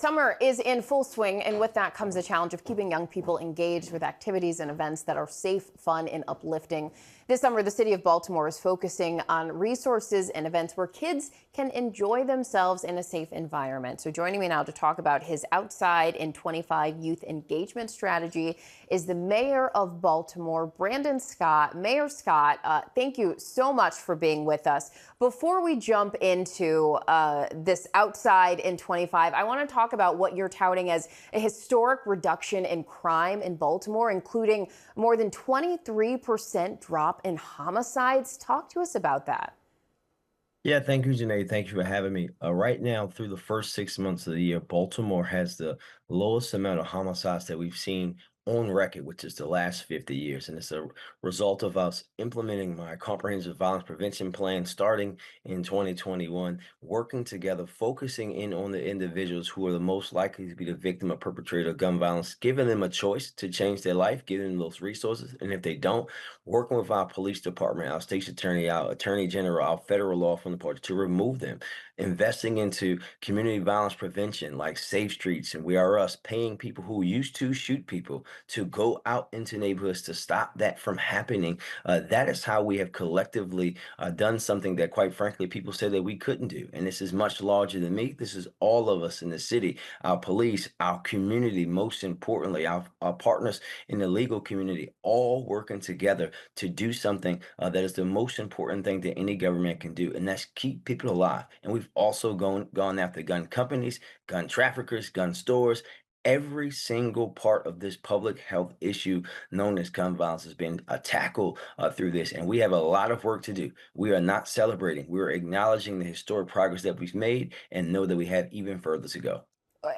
Summer is in full swing, and with that comes the challenge of keeping young people engaged with activities and events that are safe, fun, and uplifting. This summer, the city of Baltimore is focusing on resources and events where kids can enjoy themselves in a safe environment. So joining me now to talk about his Outside in 25 youth engagement strategy is the mayor of Baltimore, Brandon Scott. Mayor Scott, thank you so much for being with us. Before we jump into this Outside in 25, I want to talk about what you're touting as a historic reduction in crime in Baltimore, including more than 23% drop in homicides. Talk to us about that. Yeah, thank you, Janae. Thank you for having me. Right now, through the first 6 months of the year, Baltimore has the lowest amount of homicides that we've seen on record, which is the last 50 years. And it's a result of us implementing my comprehensive violence prevention plan starting in 2021, working together, focusing in on the individuals who are the most likely to be the victim or perpetrator of gun violence, giving them a choice to change their life, giving them those resources. And if they don't, working with our police department, our state's attorney, our attorney general, our federal law from the party to remove them, investing into community violence prevention like Safe Streets and We Are Us, paying people who used to shoot people to go out into neighborhoods to stop that from happening. That is how we have collectively done something that, quite frankly, people said that we couldn't do. And this is much larger than me. This is all of us in the city, our police, our community, most importantly, our partners in the legal community, all working together to do something that is the most important thing that any government can do, and that's keep people alive. And we've also gone after gun companies, gun traffickers, gun stores. Every single part of this public health issue known as gun violence has been tackled through this, and we have a lot of work to do. We are not celebrating; we are acknowledging the historic progress that we've made, and know that we have even further to go.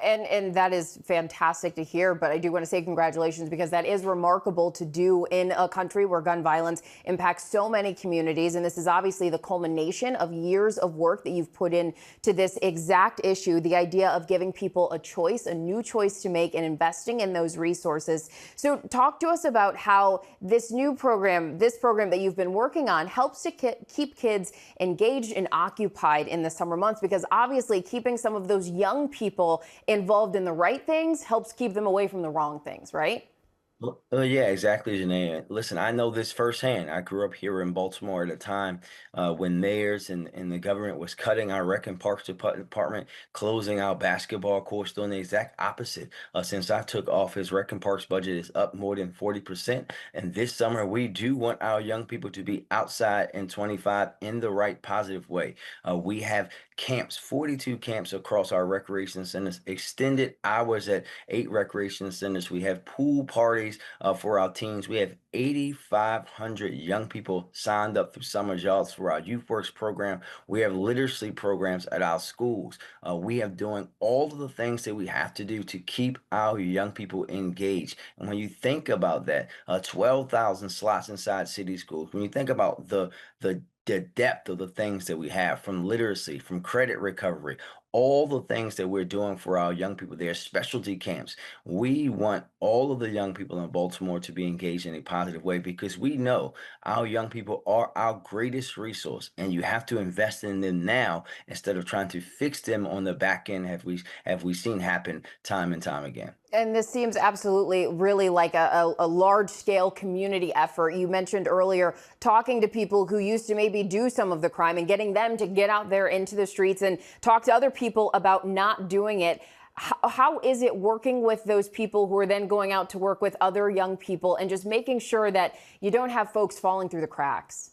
And that is fantastic to hear, but I do want to say congratulations because that is remarkable to do in a country where gun violence impacts so many communities. And this is obviously the culmination of years of work that you've put in to this exact issue, the idea of giving people a choice, a new choice to make, and investing in those resources. So talk to us about how this program that you've been working on helps to keep kids engaged and occupied in the summer months, because obviously keeping some of those young people involved in the right things helps keep them away from the wrong things, right? Yeah, exactly, Janae. Listen, I know this firsthand. I grew up here in Baltimore at a time when mayors and the government was cutting our rec and parks department, closing our basketball courts, doing the exact opposite. Since I took office, rec and parks budget is up more than 40%. And this summer, we do want our young people to be outside in 25 in the right positive way. We have camps, 42 camps across our recreation centers, extended hours at 8 recreation centers. We have pool parties for our teens. We have 8,500 young people signed up through summer jobs for our youth works program. We have literacy programs at our schools. We have doing all of the things that we have to do to keep our young people engaged. And when you think about that, 12,000 slots inside city schools. When you think about the depth of the things that we have, from literacy, from credit recovery, all the things that we're doing for our young people. There are specialty camps. We want all of the young people in Baltimore to be engaged in a positive way, because we know our young people are our greatest resource, and you have to invest in them now instead of trying to fix them on the back end, have we seen happen time and time again. And this seems absolutely really like a large scale community effort. You mentioned earlier talking to people who used to maybe do some of the crime and getting them to get out there into the streets and talk to other people about not doing it. How is it working with those people who are then going out to work with other young people and just making sure that you don't have folks falling through the cracks?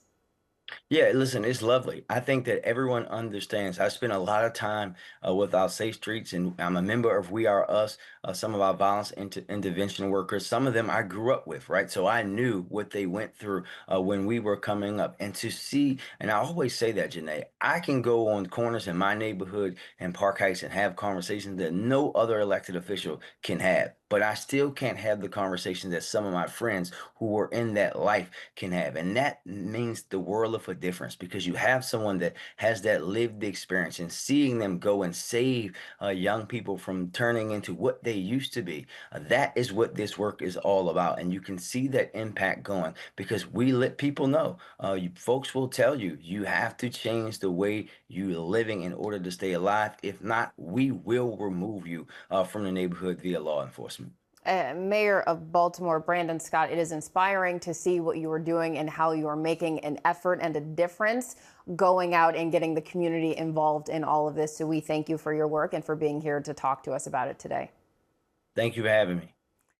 Yeah, listen, it's lovely. I think that everyone understands. I spent a lot of time with our Safe Streets, and I'm a member of We Are Us, some of our violence intervention workers. Some of them I grew up with, right? So I knew what they went through when we were coming up. And to see, and I always say that, Janae, I can go on corners in my neighborhood and Park Heights and have conversations that no other elected official can have. But I still can't have the conversations that some of my friends who were in that life can have. And that means the world of of a difference because you have someone that has that lived experience, and seeing them go and save young people from turning into what they used to be. That is what this work is all about. And you can see that impact going because we let people know. Folks will tell you, you have to change the way you're living in order to stay alive. If not, we will remove you from the neighborhood via law enforcement. Mayor of Baltimore, Brandon Scott, it is inspiring to see what you are doing and how you are making an effort and a difference going out and getting the community involved in all of this. So we thank you for your work and for being here to talk to us about it today. Thank you for having me.